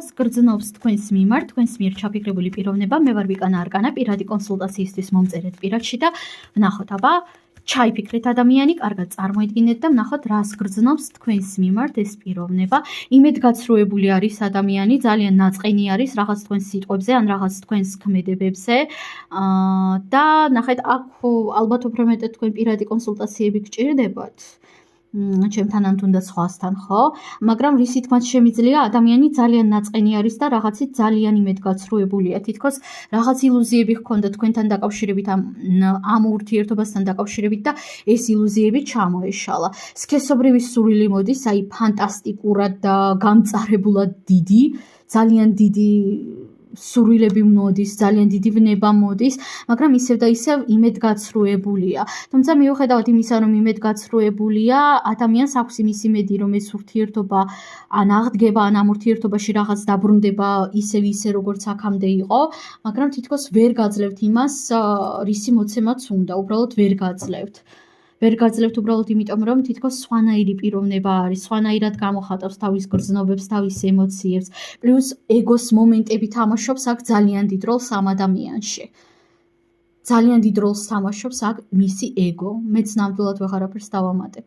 რას გრძნობს თქვენს მიმართ, თქვენს მიერ ჩაფიქრებული პიროვნება, მე ვარ ვიკანა არკანა, პირადი კონსულტაციისთვის მომწერეთ პირადში და ვნახოთ, აბა ჩაიფიქრეთ ადამიანი, კარგად წარმოედგინეთ და ვნახოთ, რას გრძნობს თქვენს მიმართ ეს პიროვნება. იმედგაცრუებული არის ადამიანი, ძალიან ნაწყენი არის რაღაც თქვენს სიტყვებზე ან რაღაც თქვენს ქმედებებზე და ნახეთ, აქ ალბათ უფრო მეტად თქვენ პირადი კონსულტაციები გჭირდებათ. ჩემთან ან თუნდაც სხვასთან, ხო? მაგრამ რის თქმაც შემიძლია, ადამიანი ძალიან ნაწყენი არის და რაღაცით ძალიან იმედგაცრუებულია. თითქოს რაღაც ილუზიები ჰქონდა თქვენთან დაკავშირებით ამ ურთიერთობასთან დაკავშირებით და ეს ილუზიები ჩამოეშალა. სქესობრივი სურვილი მოდის, აი ფანტასტიკურად და გამწარებულად დიდი, ძალიან დიდი სურვილები მოდის, ძალიან დიდი ვნება მოდის, მაგრამ ისევ და ისევ იმედგაცრუებულია. თუმცა მიუხედავად იმისა, რომ იმედგაცრუებულია, ადამიანს აქვს იმის იმედი, რომ ეს ურთიერთობა ან აღდგება, ან ამ ურთიერთობაში რაღაც დაბრუნდება ისე როგორც აქამდე იყო, მაგრამ თითქოს ვერ გაძლევთ იმას, რისი მოცემაც უნდა, უბრალოდ ვერ გაძლევთ. ვერ გაძლევთ უბრალოდ იმიტომ, რომ თითქოს სხვანაირი პიროვნება არის, სხვანაირად გამოხატავს თავის გრძნობებს, თავის ემოციებს, პლუს ეგოს მომენტები თამაშობს აქ ძალიან დიდ როლს ამ ადამიანში. ძალიან დიდ როლს თამაშობს აქ მისი ეგო. მეც ნამდვილად ვეღარაფერს დავამატებ.